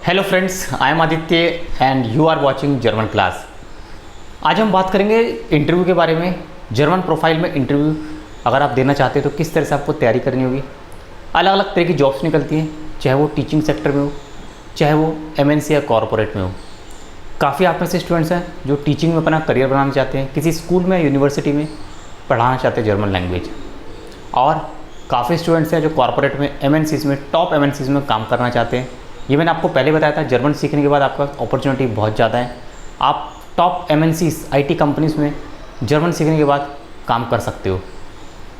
Hello friends, I am Aditya and you are watching German class. आज हम बात करेंगे इंटरव्यू के बारे में। जर्मन प्रोफाइल में इंटरव्यू अगर आप देना चाहते हैं तो किस तरह से आपको तैयारी करनी होगी। अलग अलग तरह की जॉब्स निकलती हैं, चाहे वो टीचिंग सेक्टर में हो, चाहे वो एमएनसी या कॉरपोरेट में हो। काफ़ी आप में से स्टूडेंट्स हैं जो टीचिंग में अपना करियर बनाना चाहते हैं, किसी स्कूल में यूनिवर्सिटी में पढ़ाना चाहते हैं जर्मन लैंग्वेज। और काफ़ी स्टूडेंट्स हैं जो कॉरपोरेट में एमएनसीज़ में टॉप एमएनसीज़ में काम करना चाहते हैं। ये मैंने आपको पहले बताया था, जर्मन सीखने के बाद आपका अपॉर्चुनिटी बहुत ज़्यादा है। आप टॉप एमएनसीज़ आईटी कंपनीज़ में जर्मन सीखने के बाद काम कर सकते हो।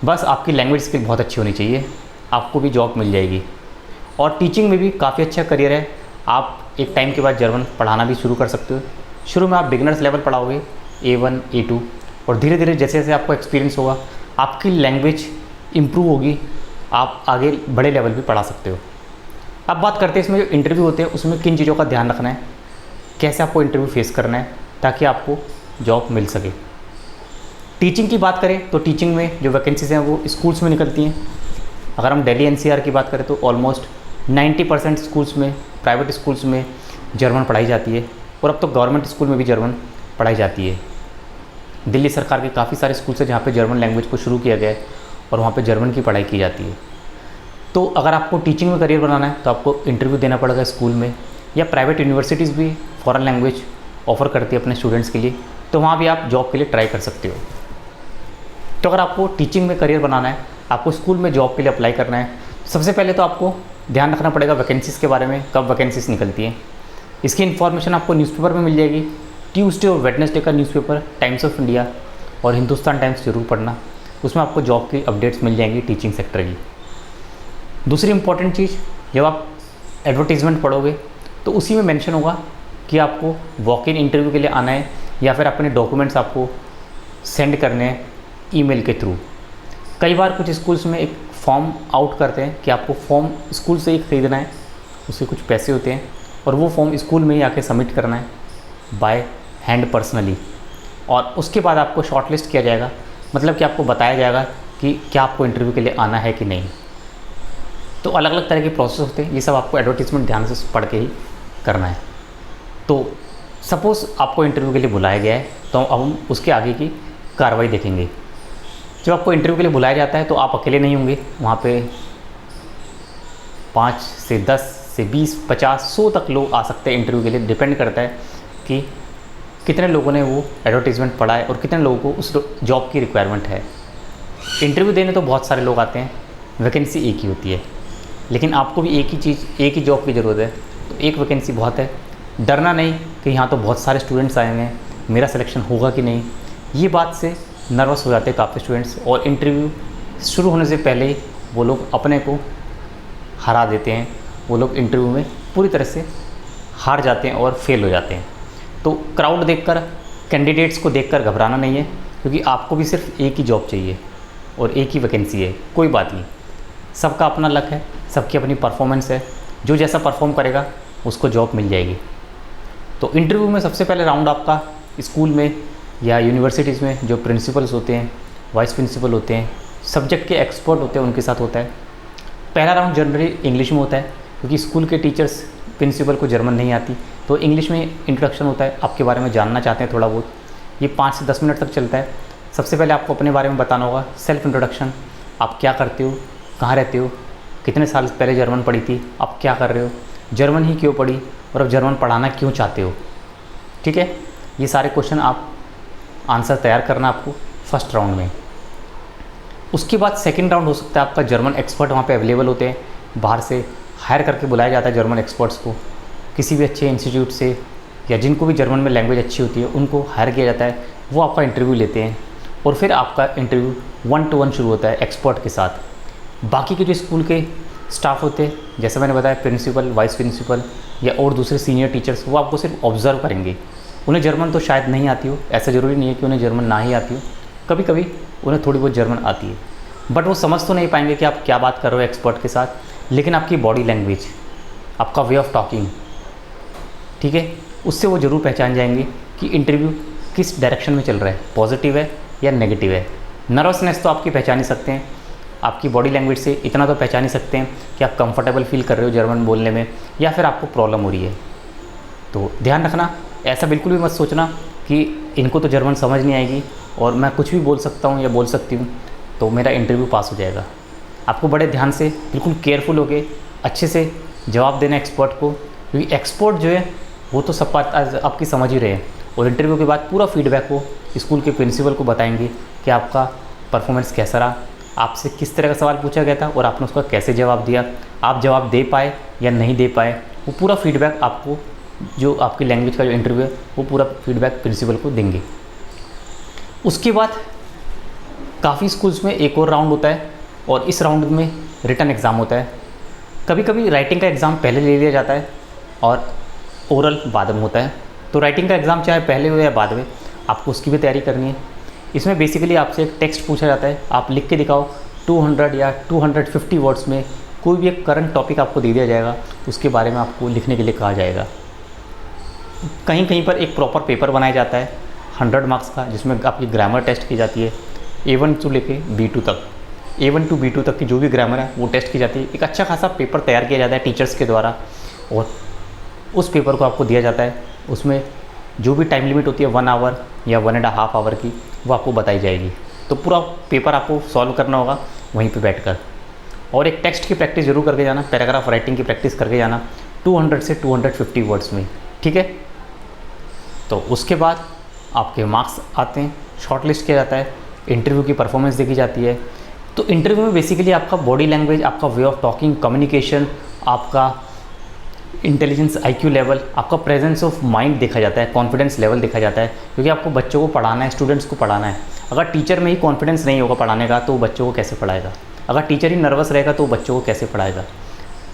बस आपकी लैंग्वेज स्किल बहुत अच्छी होनी चाहिए, आपको भी जॉब मिल जाएगी। और टीचिंग में भी काफ़ी अच्छा करियर है। आप एक टाइम के बाद जर्मन पढ़ाना भी शुरू कर सकते हो। शुरू में आप बिगिनर्स लेवल पढ़ाओगे, A1 A2, और धीरे धीरे जैसे जैसे आपको एक्सपीरियंस होगा, आपकी लैंग्वेज इम्प्रूव होगी, आप आगे बड़े लेवल भी पढ़ा सकते हो। अब बात करते हैं इसमें जो इंटरव्यू होते हैं उसमें किन चीज़ों का ध्यान रखना है, कैसे आपको इंटरव्यू फेस करना है ताकि आपको जॉब मिल सके। टीचिंग की बात करें तो टीचिंग में जो वैकेंसीज़ हैं वो स्कूल्स में निकलती हैं। अगर हम दिल्ली NCR की बात करें तो ऑलमोस्ट 90% स्कूल्स में, प्राइवेट स्कूल्स में जर्मन पढ़ाई जाती है, और अब तो गवर्नमेंट स्कूल में भी जर्मन पढ़ाई जाती है। दिल्ली सरकार के काफ़ी सारे स्कूल्स हैं जहाँ पे जर्मन लैंग्वेज को शुरू किया गया है और वहाँ पे जर्मन की पढ़ाई की जाती है। तो अगर आपको टीचिंग में करियर बनाना है तो आपको इंटरव्यू देना पड़ेगा स्कूल में, या प्राइवेट यूनिवर्सिटीज़ भी फॉरेन लैंग्वेज ऑफ़र करती है अपने स्टूडेंट्स के लिए, तो वहाँ भी आप जॉब के लिए ट्राई कर सकते हो। तो अगर आपको टीचिंग में करियर बनाना है, आपको स्कूल में जॉब के लिए अप्लाई करना है, सबसे पहले तो आपको ध्यान रखना पड़ेगा वैकेंसीज़ के बारे में, कब वैकेंसीज़ निकलती हैं। इसकी इन्फॉर्मेशन आपको न्यूज़पेपर में मिल जाएगी। ट्यूसडे और वेडनेसडे का न्यूज़पेपर टाइम्स ऑफ इंडिया और हिंदुस्तान टाइम्स ज़रूर पढ़ना, उसमें आपको जॉब की अपडेट्स मिल जाएंगी टीचिंग सेक्टर की। दूसरी इंपॉर्टेंट चीज़, जब आप एडवर्टीज़मेंट पढ़ोगे तो उसी में मेंशन होगा कि आपको वॉक इन इंटरव्यू के लिए आना है या फिर अपने डॉक्यूमेंट्स आपको सेंड करने हैं ईमेल के थ्रू। कई बार कुछ स्कूल्स में एक फॉर्म आउट करते हैं कि आपको फॉर्म स्कूल से ही ख़रीदना है, उसके कुछ पैसे होते हैं, और वो फॉर्म स्कूल में ही आके सबमिट करना है बाय हैंड पर्सनली, और उसके बाद आपको शॉर्टलिस्ट किया जाएगा। मतलब कि आपको बताया जाएगा कि क्या आपको इंटरव्यू के लिए आना है कि नहीं। तो अलग अलग तरह के प्रोसेस होते हैं, ये सब आपको एडवर्टीज़मेंट ध्यान से पढ़ के ही करना है। तो सपोज़ आपको इंटरव्यू के लिए बुलाया गया है, तो अब हम उसके आगे की कार्रवाई देखेंगे। जब आपको इंटरव्यू के लिए बुलाया जाता है तो आप अकेले नहीं होंगे, वहाँ पे 5 से 10 से 20 50 100 तक लोग आ सकते हैं इंटरव्यू के लिए। डिपेंड करता है कि कितने लोगों ने वो एडवर्टीज़मेंट पढ़ा है और कितने लोगों को उस जॉब की रिक्वायरमेंट है। इंटरव्यू देने तो बहुत सारे लोग आते हैं, वैकेंसी एक ही होती है, लेकिन आपको भी एक ही जॉब की ज़रूरत है, तो एक वैकेंसी बहुत है। डरना नहीं कि यहाँ तो बहुत सारे स्टूडेंट्स आएंगे, मेरा सिलेक्शन होगा कि नहीं, ये बात से नर्वस हो जाते हैं काफ़ी स्टूडेंट्स, और इंटरव्यू शुरू होने से पहले ही वो लोग अपने को हरा देते हैं। वो लोग इंटरव्यू में पूरी तरह से हार जाते हैं और फेल हो जाते हैं। तो क्राउड देखकर, कैंडिडेट्स को देखकर घबराना नहीं है, क्योंकि आपको भी सिर्फ एक ही जॉब चाहिए और एक ही वैकेंसी है। कोई बात नहीं, सबका अपना लक है, सबकी अपनी परफॉर्मेंस है, जो जैसा परफॉर्म करेगा उसको जॉब मिल जाएगी। तो इंटरव्यू में सबसे पहले राउंड आपका स्कूल में या यूनिवर्सिटीज़ में जो प्रिंसिपल्स होते हैं, वाइस प्रिंसिपल होते हैं, सब्जेक्ट के एक्सपर्ट होते हैं, उनके साथ होता है। पहला राउंड जनरली इंग्लिश में होता है, क्योंकि स्कूल के टीचर्स प्रिंसिपल को जर्मन नहीं आती, तो इंग्लिश में इंट्रोडक्शन होता है, आपके बारे में जानना चाहते हैं थोड़ा बहुत। ये 5 से 10 मिनट तक चलता है। सबसे पहले आपको अपने बारे में बताना होगा, सेल्फ इंट्रोडक्शन, आप क्या करते हो, कहाँ रहते हो, कितने साल पहले जर्मन पढ़ी थी, अब क्या कर रहे हो, जर्मन ही क्यों पढ़ी, और अब जर्मन पढ़ाना क्यों चाहते हो। ठीक है, ये सारे क्वेश्चन आप आंसर तैयार करना आपको फर्स्ट राउंड में। उसके बाद सेकंड राउंड हो सकता है आपका जर्मन एक्सपर्ट वहाँ पे अवेलेबल होते हैं, बाहर से हायर करके बुलाया जाता है जर्मन एक्सपर्ट्स को, किसी भी अच्छे इंस्टीट्यूट से, या जिनको भी जर्मन में लैंग्वेज अच्छी होती है उनको हायर किया जाता है। वो आपका इंटरव्यू लेते हैं और फिर आपका इंटरव्यू 1 to 1 शुरू होता है एक्सपर्ट के साथ। बाकी के जो स्कूल के स्टाफ होते हैं, जैसे मैंने बताया प्रिंसिपल, वाइस प्रिंसिपल या और दूसरे सीनियर टीचर्स, वो आपको सिर्फ ऑब्ज़र्व करेंगे। उन्हें जर्मन तो शायद नहीं आती हो, ऐसा ज़रूरी नहीं है कि उन्हें जर्मन ना ही आती हो, कभी कभी उन्हें थोड़ी बहुत जर्मन आती है, बट वो समझ तो नहीं पाएंगे कि आप क्या बात कर रहे हो एक्सपर्ट के साथ। लेकिन आपकी बॉडी लैंग्वेज, आपका वे ऑफ टॉकिंग, ठीक है, उससे वो ज़रूर पहचान जाएंगे कि इंटरव्यू किस डायरेक्शन में चल रहा है, पॉजिटिव है या नेगेटिव है। नर्वसनेस तो आपकी पहचान ही सकते हैं, आपकी बॉडी लैंग्वेज से इतना तो पहचान ही सकते हैं कि आप कंफर्टेबल फील कर रहे हो जर्मन बोलने में या फिर आपको प्रॉब्लम हो रही है। तो ध्यान रखना, ऐसा बिल्कुल भी मत सोचना कि इनको तो जर्मन समझ नहीं आएगी और मैं कुछ भी बोल सकता हूँ या बोल सकती हूँ तो मेरा इंटरव्यू पास हो जाएगा। आपको बड़े ध्यान से बिल्कुल केयरफुल होकर अच्छे से जवाब देना एक्सपर्ट को, क्योंकि एक्सपर्ट जो है वो तो सब बात आपकी समझ ही रहे हैं। और इंटरव्यू के बाद पूरा फीडबैक वो स्कूल के प्रिंसिपल को बताएंगे कि आपका परफॉर्मेंस कैसा रहा, आपसे किस तरह का सवाल पूछा गया था और आपने उसका कैसे जवाब दिया, आप जवाब दे पाए या नहीं दे पाए। वो पूरा फीडबैक आपको, जो आपकी लैंग्वेज का जो इंटरव्यू है वो पूरा फीडबैक प्रिंसिपल को देंगे। उसके बाद काफ़ी स्कूल्स में एक और राउंड होता है और इस राउंड में रिटन एग्ज़ाम होता है। कभी कभी राइटिंग का एग्ज़ाम पहले ले लिया जाता है और ओरल बाद में होता है। तो राइटिंग का एग्ज़ाम चाहे पहले हो या बाद में, आपको उसकी भी तैयारी करनी है। इसमें बेसिकली आपसे एक टेक्स्ट पूछा जाता है, आप लिख के दिखाओ 200 या 250 वर्ड्स में। कोई भी एक करंट टॉपिक आपको दे दिया जाएगा, उसके बारे में आपको लिखने के लिए कहा जाएगा। कहीं कहीं पर एक प्रॉपर पेपर बनाया जाता है 100 मार्क्स का, जिसमें आपकी ग्रामर टेस्ट की जाती है A1 से लेके B2 तक। A1 to B2 तक की जो भी ग्रामर है वो टेस्ट की जाती है। एक अच्छा खासा पेपर तैयार किया जाता है टीचर्स के द्वारा और उस पेपर को आपको दिया जाता है। उसमें जो भी टाइम लिमिट होती है 1 आवर या 1.5 आवर की, वो आपको बताई जाएगी। तो पूरा पेपर आपको सॉल्व करना होगा वहीं पे बैठकर। और एक टेक्स्ट की प्रैक्टिस जरूर करके जाना, पैराग्राफ राइटिंग की प्रैक्टिस करके जाना 200 से 250 वर्ड्स में, ठीक है। तो उसके बाद आपके मार्क्स आते हैं, शॉर्ट लिस्ट किया जाता है, इंटरव्यू की परफॉर्मेंस देखी जाती है। तो इंटरव्यू में बेसिकली आपका बॉडी लैंग्वेज, आपका वे ऑफ टॉकिंग, कम्युनिकेशन, आपका इंटेलिजेंस IQ लेवल, आपका प्रेजेंस ऑफ माइंड देखा जाता है, कॉन्फिडेंस लेवल देखा जाता है। क्योंकि आपको बच्चों को पढ़ाना है, स्टूडेंट्स को पढ़ाना है। अगर टीचर में ही कॉन्फिडेंस नहीं होगा पढ़ाने का तो बच्चों को कैसे पढ़ाएगा। अगर टीचर ही नर्वस रहेगा तो बच्चों को कैसे पढ़ाएगा।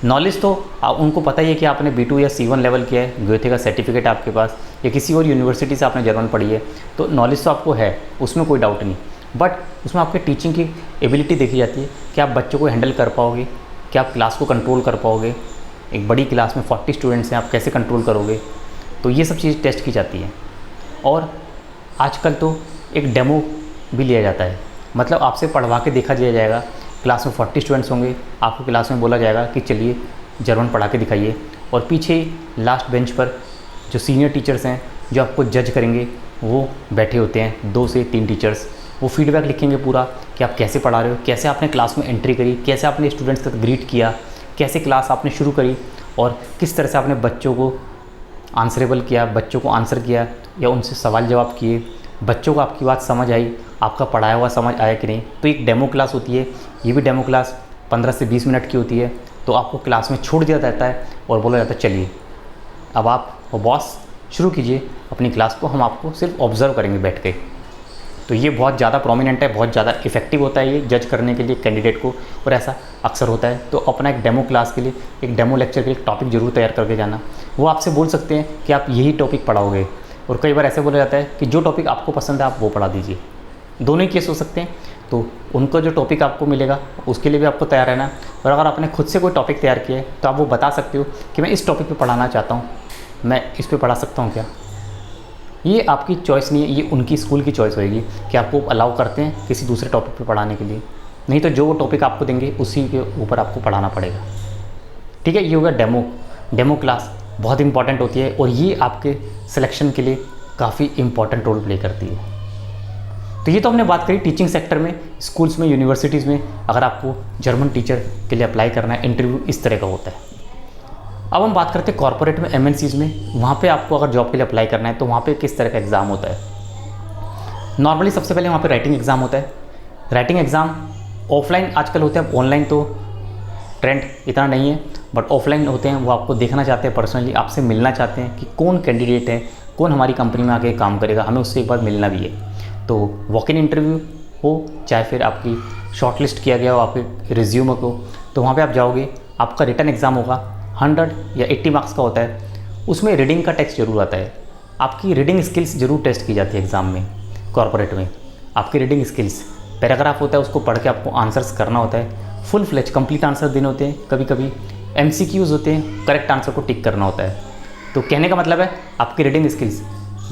नॉलेज तो उनको पता ही है कि आपने B2 या C1 लेवल किया है, गोएथे का सर्टिफिकेट आपके पास, या किसी और यूनिवर्सिटी से आपने जर्मन पढ़ी है, तो नॉलेज तो आपको है, उसमें कोई डाउट नहीं। बट उसमें आपके टीचिंग की एबिलिटी देखी जाती है कि आप बच्चों को हैंडल कर पाओगे, कि आप क्लास को कंट्रोल कर पाओगे। एक बड़ी क्लास में 40 स्टूडेंट्स हैं, आप कैसे कंट्रोल करोगे। तो ये सब चीज़ टेस्ट की जाती है। और आजकल तो एक डेमो भी लिया जाता है, मतलब आपसे पढ़वा के देखा दिया जाएगा। क्लास में 40 स्टूडेंट्स होंगे, आपको क्लास में बोला जाएगा कि चलिए जर्मन पढ़ा के दिखाइए। और पीछे ही लास्ट बेंच पर जो सीनियर टीचर्स हैं जो आपको जज करेंगे वो बैठे होते हैं, 2 से 3 टीचर्स। वो फीडबैक लिखेंगे पूरा कि आप कैसे पढ़ा रहे हो, कैसे आपने क्लास में एंट्री करी, कैसे आपने स्टूडेंट्स का ग्रीट किया, कैसे क्लास आपने शुरू करी और किस तरह से आपने बच्चों को आंसरेबल किया, बच्चों को आंसर किया या उनसे सवाल जवाब किए, बच्चों को आपकी बात समझ आई, आपका पढ़ाया हुआ समझ आया कि नहीं। तो एक डेमो क्लास होती है, ये भी डेमो क्लास 15 से 20 मिनट की होती है। तो आपको क्लास में छोड़ दिया जाता है और बोला जाता है चलिए अब आप बॉस शुरू कीजिए अपनी क्लास को, हम आपको सिर्फ ऑब्ज़र्व करेंगे बैठ के। तो ये बहुत ज़्यादा प्रोमिनेंट है, बहुत ज़्यादा इफेक्टिव होता है ये जज करने के लिए कैंडिडेट को, और ऐसा अक्सर होता है। तो अपना एक डेमो क्लास के लिए, एक डेमो लेक्चर के लिए टॉपिक जरूर तैयार करके जाना। वो आपसे बोल सकते हैं कि आप यही टॉपिक पढ़ाओगे, और कई बार ऐसे बोला जाता है कि जो टॉपिक आपको पसंद है आप वो पढ़ा दीजिए। दोनों ही केस हो सकते हैं। तो उनका जो टॉपिक आपको मिलेगा उसके लिए भी आपको तैयार रहना। और अगर आपने खुद से कोई टॉपिक तैयार किया है तो आप वो बता सकते हो कि मैं इस टॉपिक पे पढ़ाना चाहता हूँ, मैं इस पे पढ़ा सकता हूँ क्या। ये आपकी चॉइस नहीं है, ये उनकी स्कूल की चॉइस होएगी कि आपको अलाउ करते हैं किसी दूसरे टॉपिक पे पढ़ाने के लिए। नहीं तो जो वो टॉपिक आपको देंगे उसी के ऊपर आपको पढ़ाना पड़ेगा, ठीक है। ये होगा डेमो क्लास, बहुत इंपॉर्टेंट होती है और ये आपके सिलेक्शन के लिए काफ़ी इंपॉर्टेंट रोल प्ले करती है। तो ये तो हमने बात करी टीचिंग सेक्टर में, स्कूल्स में, यूनिवर्सिटीज़ में अगर आपको जर्मन टीचर के लिए अप्लाई करना है, इंटरव्यू इस तरह का होता है। अब हम बात करते हैं कॉर्पोरेट में, MNCs में। वहाँ पे आपको अगर जॉब के लिए अप्लाई करना है तो वहाँ पे किस तरह का एग्ज़ाम होता है। नॉर्मली सबसे पहले वहाँ पे राइटिंग एग्ज़ाम होता है। राइटिंग एग्ज़ाम ऑफलाइन आजकल होते हैं, ऑनलाइन तो ट्रेंड इतना नहीं है, बट ऑफलाइन होते हैं। वो आपको देखना चाहते हैं, पर्सनली आपसे मिलना चाहते हैं कि कौन कैंडिडेट है, कौन हमारी कंपनी में आके काम करेगा, हमें उससे एक बार मिलना भी है। तो वॉक इन इंटरव्यू हो चाहे फिर आपकी शॉर्ट लिस्ट किया गया हो आपके रिज्यूम को, तो वहाँ पे आप जाओगे। आपका रिटन एग्ज़ाम होगा, 100 या 80 मार्क्स का होता है। उसमें रीडिंग का टेस्ट जरूर आता है, आपकी रीडिंग स्किल्स जरूर टेस्ट की जाती है एग्ज़ाम में। कॉर्पोरेट में आपकी रीडिंग स्किल्स, पैराग्राफ होता है उसको पढ़ के आपको आंसर्स करना होता है, फुल फ्लेज कंप्लीट आंसर देने होते हैं। कभी कभी MCQs होते हैं, करेक्ट आंसर को टिक करना होता है। तो कहने का मतलब है आपकी रीडिंग स्किल्स,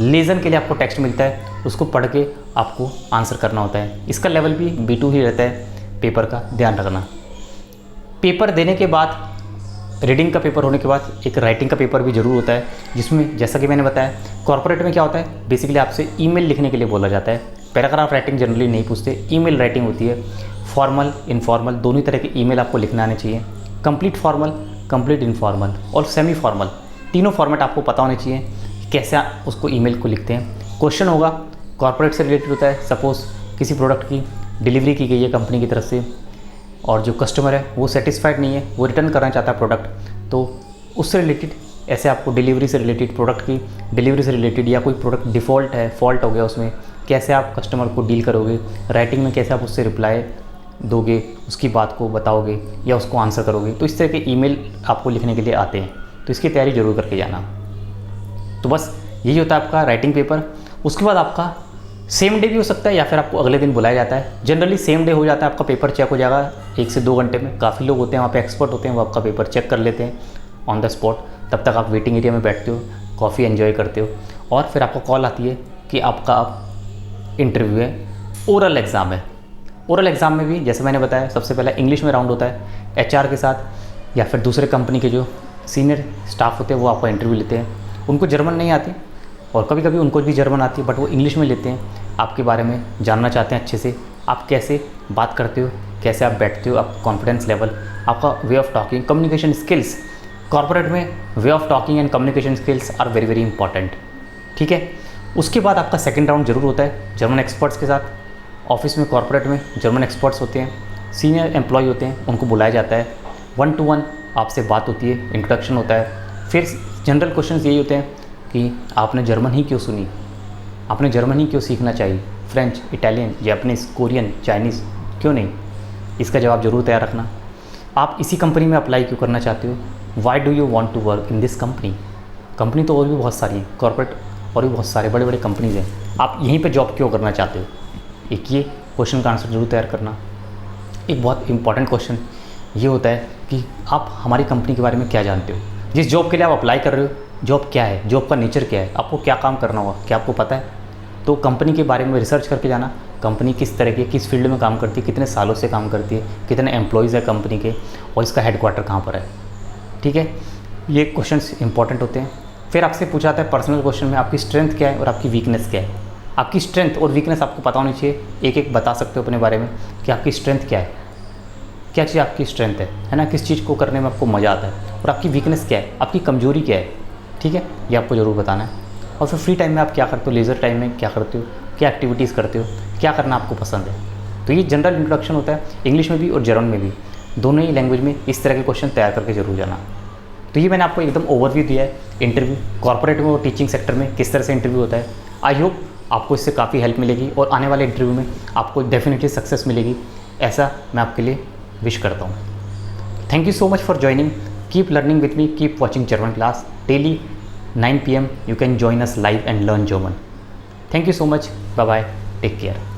लेज़न के लिए आपको टेक्स्ट मिलता है, उसको पढ़ के आपको आंसर करना होता है। इसका लेवल भी B2 ही रहता है। पेपर का ध्यान रखना। पेपर देने के बाद, रीडिंग का पेपर होने के बाद एक राइटिंग का पेपर भी ज़रूर होता है, जिसमें जैसा कि मैंने बताया कॉर्पोरेट में क्या होता है, बेसिकली आपसे ईमेल लिखने के लिए बोला जाता है। पैराग्राफ राइटिंग जनरली नहीं पूछते, ईमेल राइटिंग होती है। फॉर्मल इनफॉर्मल दोनों तरह के ईमेल आपको लिखना आने चाहिए। कंप्लीट फॉर्मल, कंप्लीट इनफॉर्मल और सेमी फॉर्मल, तीनों फॉर्मेट आपको पता होने चाहिए कैसे उसको ईमेल को लिखते हैं। क्वेश्चन होगा कॉर्पोरेट से रिलेटेड होता है, सपोज़ किसी प्रोडक्ट की डिलीवरी की गई है कंपनी की तरफ से और जो कस्टमर है वो सेटिस्फाइड नहीं है, वो रिटर्न करना चाहता है प्रोडक्ट, तो उससे रिलेटेड ऐसे आपको डिलीवरी से रिलेटेड, प्रोडक्ट की डिलीवरी से रिलेटेड, या कोई प्रोडक्ट डिफ़ॉल्ट है, फॉल्ट हो गया उसमें, कैसे आप कस्टमर को डील करोगे, राइटिंग में कैसे आप उससे रिप्लाई दोगे, उसकी बात को बताओगे या उसको आंसर करोगे। तो इस तरह के ईमेल आपको लिखने के लिए आते हैं, तो इसकी तैयारी ज़रूर करके जाना। तो बस यही होता है आपका राइटिंग पेपर। उसके बाद आपका सेम डे भी हो सकता है या फिर आपको अगले दिन बुलाया जाता है। जनरली सेम डे हो जाता है, आपका पेपर चेक हो जाएगा 1 से 2 घंटे में। काफ़ी लोग होते हैं वहाँ पे, एक्सपर्ट होते हैं, वो आपका पेपर चेक कर लेते हैं ऑन द स्पॉट। तब तक आप वेटिंग एरिया में बैठते हो, कॉफ़ी एंजॉय करते हो और फिर आपको कॉल आती है कि आपका अब इंटरव्यू है, ओरल एग्ज़ाम है। ओरल एग्ज़ाम में भी जैसे मैंने बताया सबसे पहले इंग्लिश में राउंड होता है, एचआर के साथ या फिर दूसरे कंपनी के जो सीनियर स्टाफ होते हैं वो आपका इंटरव्यू लेते हैं। उनको जर्मन नहीं आती और कभी कभी उनको भी जर्मन आती है, बट वो इंग्लिश में लेते हैं। आपके बारे में जानना चाहते हैं अच्छे से, आप कैसे बात करते हो, कैसे आप बैठते हो, आप कॉन्फिडेंस लेवल, आपका way of talking, communication skills. Corporate में way of talking and communication skills are very very important, ठीक है। उसके बाद आपका सेकंड राउंड जरूर होता है जर्मन एक्सपर्ट्स के साथ। ऑफिस में, कॉर्पोरेट में जर्मन एक्सपर्ट्स होते हैं, सीनियर एम्प्लॉय होते हैं, उनको बुलाया जाता है। 1 to 1 आपसे बात होती है, इंट्रोडक्शन होता है। फिर जनरल क्वेश्चंस यही होते हैं कि आपने जर्मन ही क्यों सुनी, आपने जर्मन ही क्यों सीखना चाहिए, French, Italian, Japanese, Korean, Chinese क्यों नहीं, इसका जवाब जरूर तैयार रखना। आप इसी कंपनी में अप्लाई क्यों करना चाहते हो, why do you want to work in this company. Company तो और भी बहुत सारी हैं, कॉर्पोरेट और भी बहुत सारे बड़े बड़े कंपनीज़ हैं, आप यहीं पे जॉब क्यों करना चाहते हो। एक ये क्वेश्चन का आंसर जरूर तैयार करना। एक बहुत इंपॉर्टेंट क्वेश्चन ये होता है कि आप हमारी कंपनी के बारे में क्या जानते हो, जिस जॉब के लिए आप अप्लाई कर रहे हो, जॉब क्या है, जॉब का नेचर क्या है, आपको क्या काम करना होगा, क्या आपको पता है। तो कंपनी के बारे में रिसर्च करके जाना, कंपनी किस तरह की, किस फील्ड में काम करती है, कितने सालों से काम करती है, कितने एम्प्लॉयज़ है कंपनी के और इसका हेडक्वार्टर कहाँ पर है, ठीक है। ये क्वेश्चंस इंपॉर्टेंट होते हैं। फिर आपसे पूछा जाता है पर्सनल क्वेश्चन में आपकी स्ट्रेंथ क्या है और आपकी वीकनेस क्या है। आपकी स्ट्रेंथ और वीकनेस आपको पता होनी चाहिए, एक एक बता सकते हो अपने बारे में कि आपकी स्ट्रेंथ क्या है, क्या चीज़ आपकी स्ट्रेंथ है ना, किस चीज़ को करने में आपको मज़ा आता है, और आपकी वीकनेस क्या है, आपकी कमजोरी क्या है, ठीक है, ये आपको ज़रूर बताना है। और फिर फ्री टाइम में आप क्या करते हो, लेज़र टाइम में क्या करते हो, क्या एक्टिविटीज़ करते हो, क्या करना आपको पसंद है। तो ये जनरल इंट्रोडक्शन होता है, इंग्लिश में भी और जर्मन में भी, दोनों ही लैंग्वेज में इस तरह के क्वेश्चन तैयार करके जरूर जाना। तो ये मैंने आपको एकदम ओवरव्यू दिया है इंटरव्यू, कॉर्पोरेट में और टीचिंग सेक्टर में किस तरह से इंटरव्यू होता है। आई होप आपको इससे काफ़ी हेल्प मिलेगी और आने वाले इंटरव्यू में आपको डेफिनेटली सक्सेस मिलेगी, ऐसा मैं आपके लिए विश करता हूँ। Thank you so much for joining, keep learning with me, keep watching German class daily 9 PM. You can join us live and learn German. Thank you so much. Bye bye. Take care.